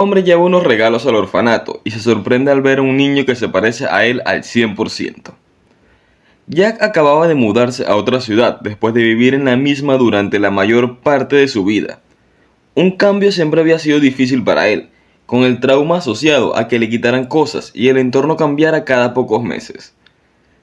Hombre lleva unos regalos al orfanato y se sorprende al ver a un niño que se parece a él al 100%. Jack acababa de mudarse a otra ciudad después de vivir en la misma durante la mayor parte de su vida. Un cambio siempre había sido difícil para él, con el trauma asociado a que le quitaran cosas y el entorno cambiara cada pocos meses.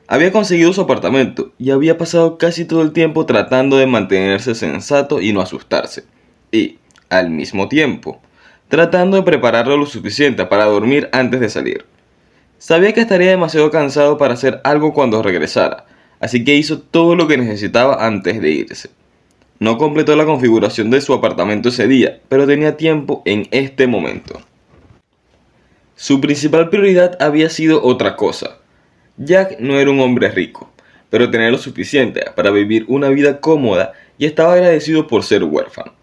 Había conseguido su apartamento y había pasado casi todo el tiempo tratando de mantenerse sensato y no asustarse. Y, al mismo tiempo, tratando de prepararlo lo suficiente para dormir antes de salir. Sabía que estaría demasiado cansado para hacer algo cuando regresara, así que hizo todo lo que necesitaba antes de irse. No completó la configuración de su apartamento ese día, pero tenía tiempo en este momento. Su principal prioridad había sido otra cosa. Jack no era un hombre rico, pero tenía lo suficiente para vivir una vida cómoda y estaba agradecido por ser huérfano.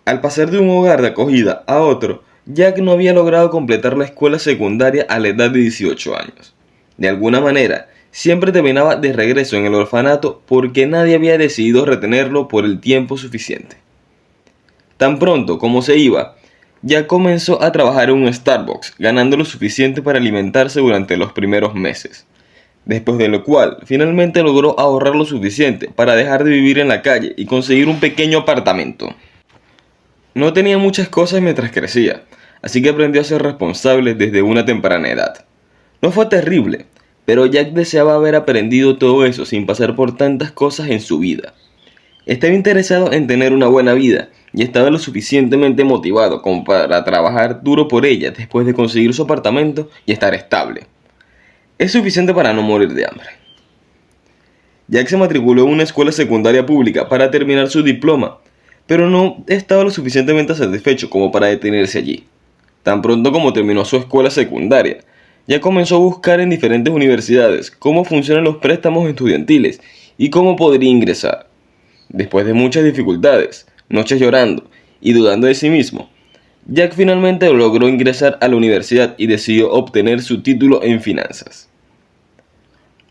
Al pasar de un hogar de acogida a otro, Jack no había logrado completar la escuela secundaria a la edad de 18 años. De alguna manera, siempre terminaba de regreso en el orfanato porque nadie había decidido retenerlo por el tiempo suficiente. Tan pronto como se iba, Jack comenzó a trabajar en un Starbucks, ganando lo suficiente para alimentarse durante los primeros meses. Después de lo cual, finalmente logró ahorrar lo suficiente para dejar de vivir en la calle y conseguir un pequeño apartamento. No tenía muchas cosas mientras crecía, así que aprendió a ser responsable desde una temprana edad. No fue terrible, pero Jack deseaba haber aprendido todo eso sin pasar por tantas cosas en su vida. Estaba interesado en tener una buena vida y estaba lo suficientemente motivado como para trabajar duro por ella después de conseguir su apartamento y estar estable. Es suficiente para no morir de hambre. Jack se matriculó en una escuela secundaria pública para terminar su diploma, pero no estaba lo suficientemente satisfecho como para detenerse allí. Tan pronto como terminó su escuela secundaria, ya comenzó a buscar en diferentes universidades cómo funcionan los préstamos estudiantiles y cómo podría ingresar. Después de muchas dificultades, noches llorando y dudando de sí mismo, Jack finalmente logró ingresar a la universidad y decidió obtener su título en finanzas.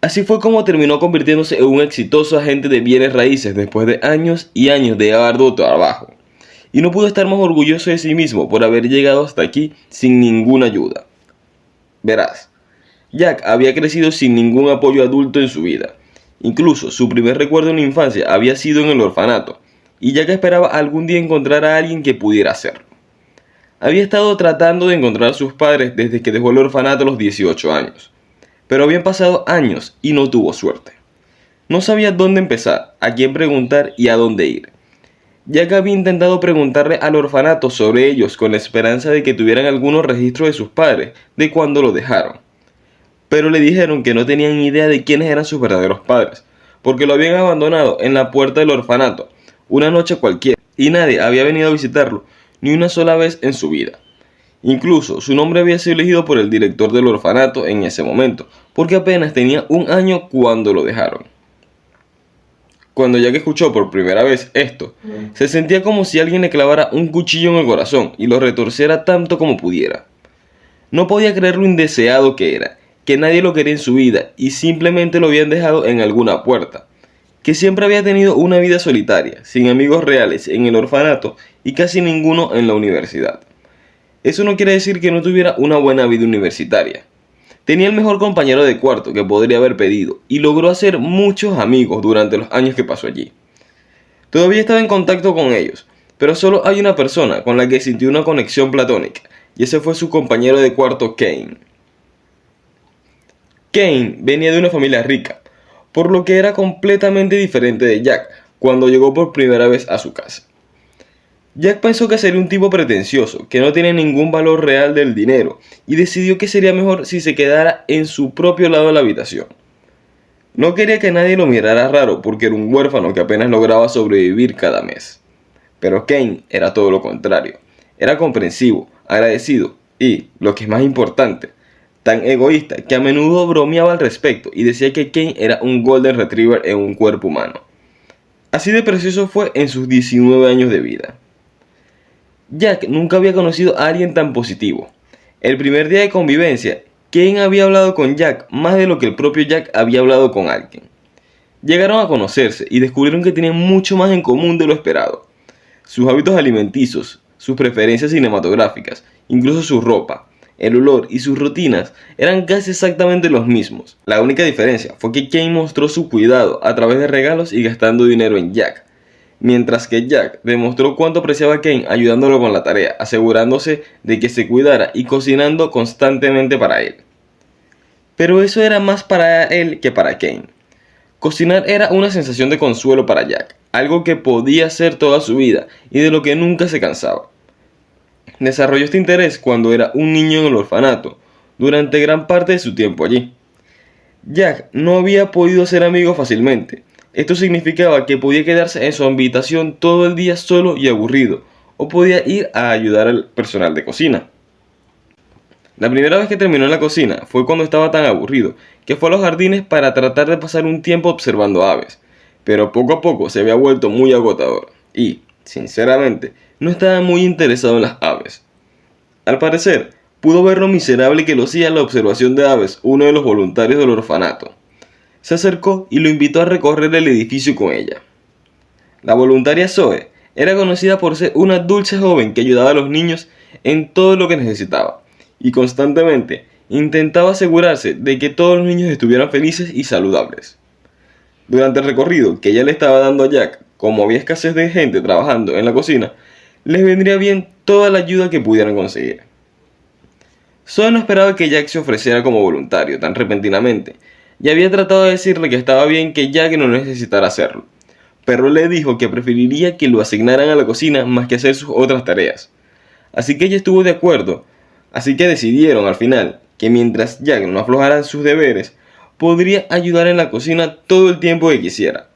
Así fue como terminó convirtiéndose en un exitoso agente de bienes raíces después de años y años de arduo trabajo. Y no pudo estar más orgulloso de sí mismo por haber llegado hasta aquí sin ninguna ayuda. Verás, Jack había crecido sin ningún apoyo adulto en su vida. Incluso su primer recuerdo en la infancia había sido en el orfanato, y Jack esperaba algún día encontrar a alguien que pudiera hacerlo. Había estado tratando de encontrar a sus padres desde que dejó el orfanato a los 18 años. Pero habían pasado años y no tuvo suerte. No sabía dónde empezar, a quién preguntar y a dónde ir. Jack había intentado preguntarle al orfanato sobre ellos con la esperanza de que tuvieran algunos registros de sus padres de cuando lo dejaron. Pero le dijeron que no tenían idea de quiénes eran sus verdaderos padres, porque lo habían abandonado en la puerta del orfanato, una noche cualquiera, y nadie había venido a visitarlo ni una sola vez en su vida. Incluso su nombre había sido elegido por el director del orfanato en ese momento, porque apenas tenía un año cuando lo dejaron. Cuando Jack escuchó por primera vez esto, se sentía como si alguien le clavara un cuchillo en el corazón y lo retorciera tanto como pudiera. No podía creer lo indeseado que era, que nadie lo quería en su vida y simplemente lo habían dejado en alguna puerta, que siempre había tenido una vida solitaria, sin amigos reales en el orfanato y casi ninguno en la universidad. Eso no quiere decir que no tuviera una buena vida universitaria. Tenía el mejor compañero de cuarto que podría haber pedido y logró hacer muchos amigos durante los años que pasó allí. Todavía estaba en contacto con ellos, pero solo hay una persona con la que sintió una conexión platónica, y ese fue su compañero de cuarto, Kane. Kane venía de una familia rica, por lo que era completamente diferente de Jack cuando llegó por primera vez a su casa. Jack pensó que sería un tipo pretencioso, que no tenía ningún valor real del dinero, y decidió que sería mejor si se quedara en su propio lado de la habitación. No quería que nadie lo mirara raro porque era un huérfano que apenas lograba sobrevivir cada mes. Pero Kane era todo lo contrario. Era comprensivo, agradecido y, lo que es más importante, tan egoísta que a menudo bromeaba al respecto y decía que Kane era un Golden Retriever en un cuerpo humano. Así de precioso fue en sus 19 años de vida. Jack nunca había conocido a alguien tan positivo. El primer día de convivencia, Kane había hablado con Jack más de lo que el propio Jack había hablado con alguien. Llegaron a conocerse y descubrieron que tenían mucho más en común de lo esperado. Sus hábitos alimenticios, sus preferencias cinematográficas, incluso su ropa, el olor y sus rutinas eran casi exactamente los mismos. La única diferencia fue que Kane mostró su cuidado a través de regalos y gastando dinero en Jack, mientras que Jack demostró cuánto apreciaba a Kane ayudándolo con la tarea, asegurándose de que se cuidara y cocinando constantemente para él. Pero eso era más para él que para Kane. Cocinar era una sensación de consuelo para Jack, algo que podía hacer toda su vida y de lo que nunca se cansaba. Desarrolló este interés cuando era un niño en el orfanato, durante gran parte de su tiempo allí. Jack no había podido ser amigo fácilmente. Esto significaba que podía quedarse en su habitación todo el día solo y aburrido, o podía ir a ayudar al personal de cocina. La primera vez que terminó en la cocina fue cuando estaba tan aburrido que fue a los jardines para tratar de pasar un tiempo observando aves, pero poco a poco se había vuelto muy agotador y, sinceramente, no estaba muy interesado en las aves. Al parecer, pudo ver lo miserable que lo hacía la observación de aves uno de los voluntarios del orfanato. Se acercó y lo invitó a recorrer el edificio con ella. La voluntaria Zoe era conocida por ser una dulce joven que ayudaba a los niños en todo lo que necesitaba y constantemente intentaba asegurarse de que todos los niños estuvieran felices y saludables. Durante el recorrido que ella le estaba dando a Jack, como había escasez de gente trabajando en la cocina, les vendría bien toda la ayuda que pudieran conseguir. Zoe no esperaba que Jack se ofreciera como voluntario tan repentinamente, y había tratado de decirle que estaba bien que Jack no necesitara hacerlo, pero le dijo que preferiría que lo asignaran a la cocina más que hacer sus otras tareas. Así que ella estuvo de acuerdo, así que decidieron al final que mientras Jack no aflojara sus deberes, podría ayudar en la cocina todo el tiempo que quisiera.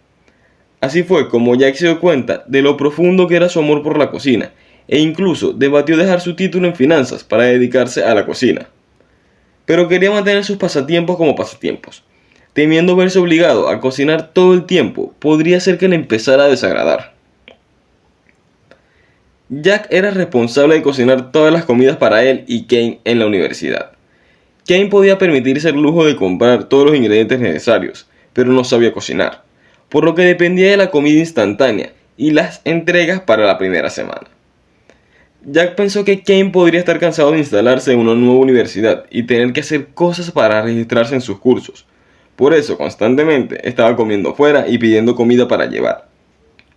Así fue como Jack se dio cuenta de lo profundo que era su amor por la cocina, e incluso debatió dejar su título en finanzas para dedicarse a la cocina. Pero quería mantener sus pasatiempos como pasatiempos. Temiendo verse obligado a cocinar todo el tiempo, podría ser que le empezara a desagradar. Jack era responsable de cocinar todas las comidas para él y Kane en la universidad. Kane podía permitirse el lujo de comprar todos los ingredientes necesarios, pero no sabía cocinar, por lo que dependía de la comida instantánea y las entregas para la primera semana. Jack pensó que Kane podría estar cansado de instalarse en una nueva universidad y tener que hacer cosas para registrarse en sus cursos. Por eso constantemente estaba comiendo fuera y pidiendo comida para llevar.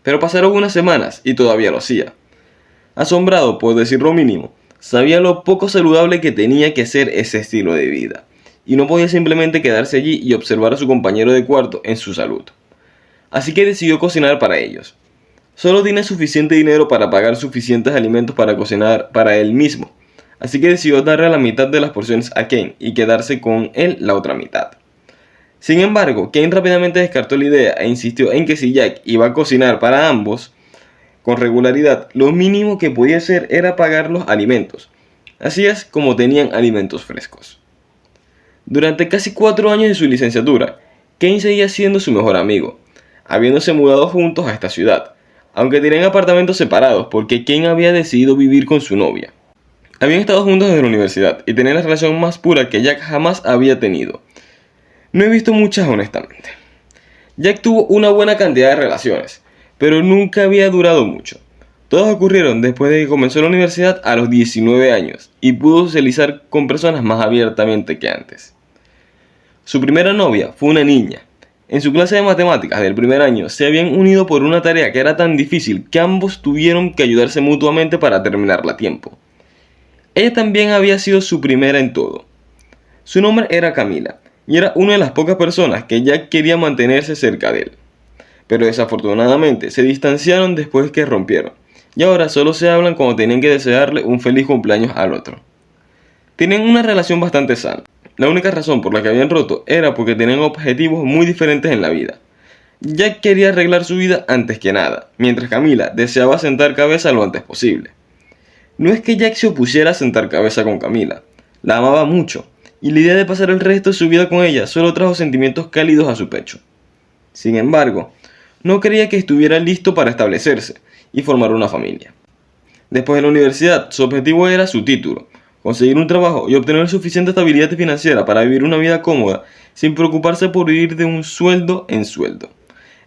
Pero pasaron unas semanas y todavía lo hacía. Asombrado, por decir lo mínimo, sabía lo poco saludable que tenía que ser ese estilo de vida, y no podía simplemente quedarse allí y observar a su compañero de cuarto en su salud. Así que decidió cocinar para ellos. Solo tenía suficiente dinero para pagar suficientes alimentos para cocinar para él mismo, así que decidió darle la mitad de las porciones a Kane y quedarse con él la otra mitad. Sin embargo, Kane rápidamente descartó la idea e insistió en que si Jack iba a cocinar para ambos con regularidad, lo mínimo que podía hacer era pagar los alimentos. Así es como tenían alimentos frescos. Durante casi 4 años de su licenciatura, Kane seguía siendo su mejor amigo, habiéndose mudado juntos a esta ciudad, aunque tenían apartamentos separados porque Kane había decidido vivir con su novia. Habían estado juntos desde la universidad y tenían la relación más pura que Jack jamás había tenido. No he visto muchas honestamente. Jack tuvo una buena cantidad de relaciones, pero nunca había durado mucho. Todas ocurrieron después de que comenzó la universidad a los 19 años y pudo socializar con personas más abiertamente que antes. Su primera novia fue una niña. En su clase de matemáticas del primer año se habían unido por una tarea que era tan difícil que ambos tuvieron que ayudarse mutuamente para terminarla a tiempo. Ella también había sido su primera en todo. Su nombre era Camila y era una de las pocas personas que Jack quería mantenerse cerca de él. Pero desafortunadamente se distanciaron después que rompieron, y ahora solo se hablan cuando tenían que desearle un feliz cumpleaños al otro. Tenían una relación bastante sana. La única razón por la que habían roto era porque tenían objetivos muy diferentes en la vida. Jack quería arreglar su vida antes que nada, mientras Camila deseaba sentar cabeza lo antes posible. No es que Jack se opusiera a sentar cabeza con Camila, la amaba mucho, y la idea de pasar el resto de su vida con ella solo trajo sentimientos cálidos a su pecho. Sin embargo, no creía que estuviera listo para establecerse y formar una familia. Después de la universidad, su objetivo era su título, conseguir un trabajo y obtener suficiente estabilidad financiera para vivir una vida cómoda sin preocuparse por vivir de un sueldo en sueldo.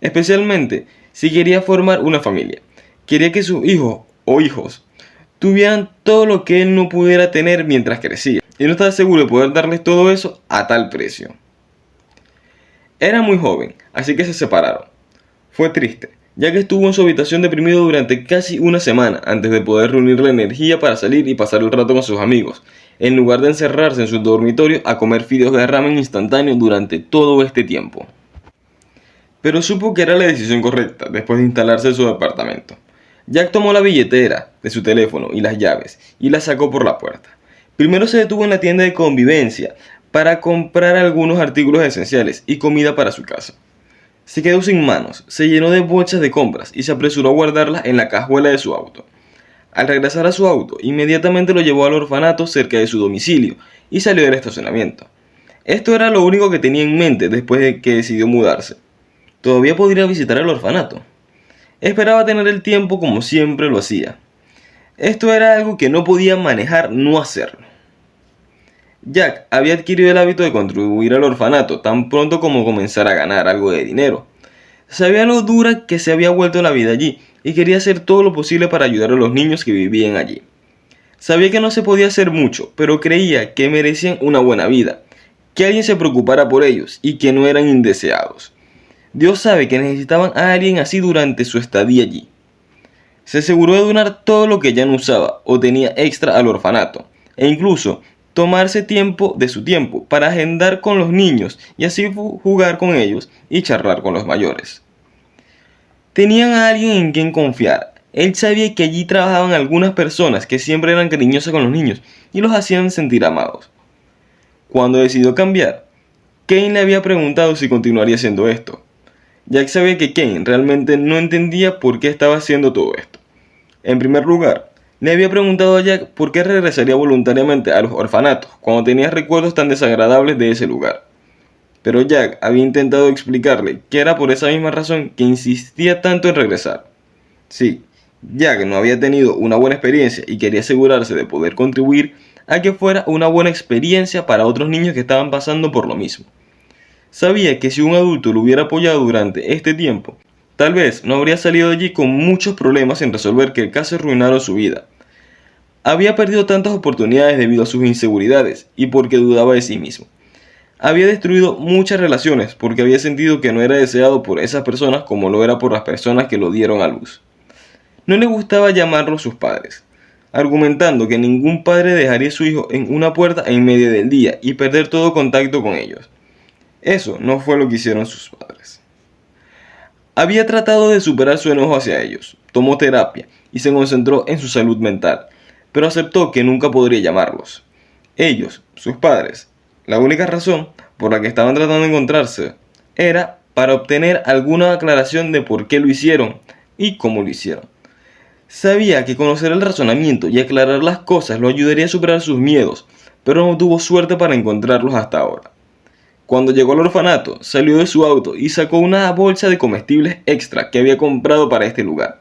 Especialmente si quería formar una familia. Quería que sus hijos o hijos tuvieran todo lo que él no pudiera tener mientras crecía, y no estaba seguro de poder darles todo eso a tal precio. Era muy joven, así que se separaron. Fue triste, ya que estuvo en su habitación deprimido durante casi una semana antes de poder reunir la energía para salir y pasar el rato con sus amigos, en lugar de encerrarse en su dormitorio a comer fideos de ramen instantáneo durante todo este tiempo. Pero supo que era la decisión correcta después de instalarse en su departamento. Jack tomó la billetera de su teléfono y las llaves y las sacó por la puerta. Primero se detuvo en la tienda de convivencia para comprar algunos artículos esenciales y comida para su casa. Se quedó sin manos, se llenó de bolsas de compras y se apresuró a guardarlas en la cajuela de su auto. Al regresar a su auto, inmediatamente lo llevó al orfanato cerca de su domicilio y salió del estacionamiento. Esto era lo único que tenía en mente después de que decidió mudarse. Todavía podría visitar el orfanato. Esperaba tener el tiempo como siempre lo hacía. Esto era algo que no podía manejar no hacerlo. Jack había adquirido el hábito de contribuir al orfanato tan pronto como comenzara a ganar algo de dinero. Sabía lo dura que se había vuelto la vida allí y quería hacer todo lo posible para ayudar a los niños que vivían allí. Sabía que no se podía hacer mucho, pero creía que merecían una buena vida, que alguien se preocupara por ellos y que no eran indeseados. Dios sabe que necesitaban a alguien así durante su estadía allí. Se aseguró de donar todo lo que ya no usaba o tenía extra al orfanato, e incluso tomarse tiempo de su tiempo para agendar con los niños y así jugar con ellos y charlar con los mayores. Tenían a alguien en quien confiar. Él sabía que allí trabajaban algunas personas que siempre eran cariñosas con los niños y los hacían sentir amados. Cuando decidió cambiar, Kane le había preguntado si continuaría haciendo esto. Jack sabía que Kane realmente no entendía por qué estaba haciendo todo esto. En primer lugar, le había preguntado a Jack por qué regresaría voluntariamente a los orfanatos cuando tenía recuerdos tan desagradables de ese lugar. Pero Jack había intentado explicarle que era por esa misma razón que insistía tanto en regresar. Sí, Jack no había tenido una buena experiencia y quería asegurarse de poder contribuir a que fuera una buena experiencia para otros niños que estaban pasando por lo mismo. Sabía que si un adulto lo hubiera apoyado durante este tiempo, tal vez no habría salido de allí con muchos problemas en resolver que casi arruinaron su vida. Había perdido tantas oportunidades debido a sus inseguridades y porque dudaba de sí mismo. Había destruido muchas relaciones porque había sentido que no era deseado por esas personas como lo era por las personas que lo dieron a luz. No le gustaba llamarlos sus padres, argumentando que ningún padre dejaría a su hijo en una puerta en medio del día y perder todo contacto con ellos. Eso no fue lo que hicieron sus padres. Había tratado de superar su enojo hacia ellos, tomó terapia y se concentró en su salud mental, pero aceptó que nunca podría llamarlos. Ellos, sus padres, la única razón por la que estaban tratando de encontrarse era para obtener alguna aclaración de por qué lo hicieron y cómo lo hicieron. Sabía que conocer el razonamiento y aclarar las cosas lo ayudaría a superar sus miedos, pero no tuvo suerte para encontrarlos hasta ahora. Cuando llegó al orfanato, salió de su auto y sacó una bolsa de comestibles extra que había comprado para este lugar.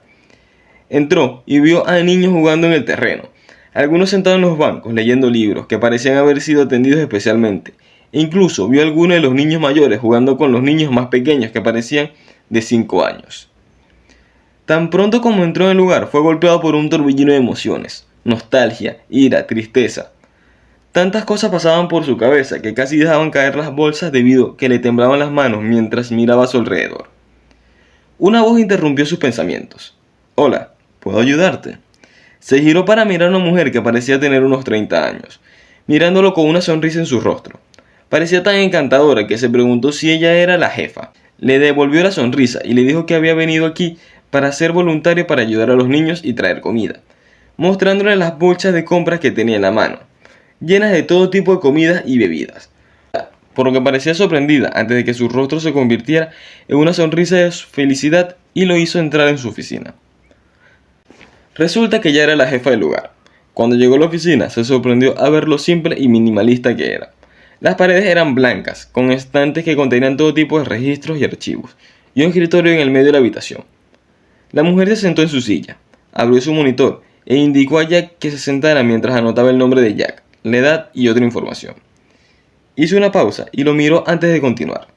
Entró y vio a niños jugando en el terreno, algunos sentados en los bancos leyendo libros que parecían haber sido atendidos especialmente, e incluso vio a algunos de los niños mayores jugando con los niños más pequeños que parecían de 5 años. Tan pronto como entró en el lugar, fue golpeado por un torbellino de emociones, nostalgia, ira, tristeza. Tantas cosas pasaban por su cabeza que casi dejaban caer las bolsas debido a que le temblaban las manos mientras miraba a su alrededor. Una voz interrumpió sus pensamientos. «Hola, ¿puedo ayudarte?». Se giró para mirar a una mujer que parecía tener unos 30 años, mirándolo con una sonrisa en su rostro. Parecía tan encantadora que se preguntó si ella era la jefa. Le devolvió la sonrisa y le dijo que había venido aquí para ser voluntario para ayudar a los niños y traer comida, mostrándole las bolsas de compras que tenía en la mano, llenas de todo tipo de comidas y bebidas, por lo que parecía sorprendida antes de que su rostro se convirtiera en una sonrisa de felicidad y lo hizo entrar en su oficina. Resulta que ya era la jefa del lugar. Cuando llegó a la oficina se sorprendió a ver lo simple y minimalista que era. Las paredes eran blancas, con estantes que contenían todo tipo de registros y archivos, y un escritorio en el medio de la habitación. La mujer se sentó en su silla, abrió su monitor e indicó a Jack que se sentara mientras anotaba el nombre de Jack, la edad y otra información. Hizo una pausa y lo miró antes de continuar.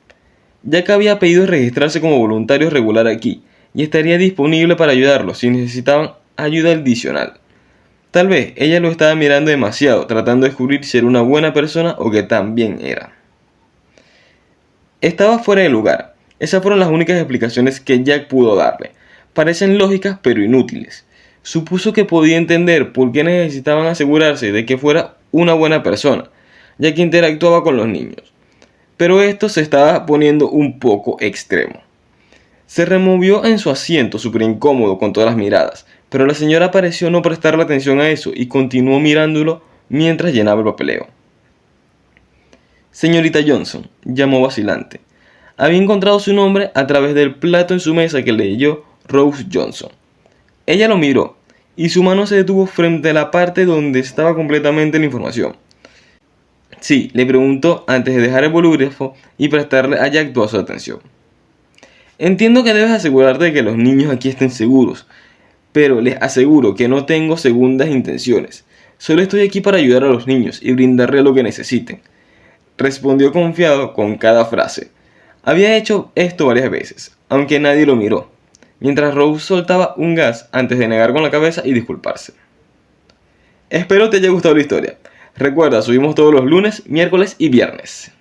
Jack había pedido registrarse como voluntario regular aquí y estaría disponible para ayudarlos si necesitaban ayuda adicional. Tal vez ella lo estaba mirando demasiado, tratando de descubrir si era una buena persona o que también era. Estaba fuera de lugar. Esas fueron las únicas explicaciones que Jack pudo darle. Parecen lógicas pero inútiles. Supuso que podía entender por qué necesitaban asegurarse de que fuera una buena persona, ya que interactuaba con los niños. Pero esto se estaba poniendo un poco extremo. Se removió en su asiento, súper incómodo con todas las miradas, pero la señora pareció no prestarle atención a eso y continuó mirándolo mientras llenaba el papeleo. Señorita Johnson, llamó vacilante. Había encontrado su nombre a través del plato en su mesa que leyó Rose Johnson. Ella lo miró y su mano se detuvo frente a la parte donde estaba completamente la información. Sí, le preguntó antes de dejar el bolígrafo y prestarle a Jack toda su atención. Entiendo que debes asegurarte de que los niños aquí estén seguros, pero les aseguro que no tengo segundas intenciones. Solo estoy aquí para ayudar a los niños y brindarles lo que necesiten. Respondió confiado con cada frase. Había hecho esto varias veces, aunque nadie lo miró, mientras Rose soltaba un gas antes de negar con la cabeza y disculparse. Espero te haya gustado la historia. Recuerda, subimos todos los lunes, miércoles y viernes.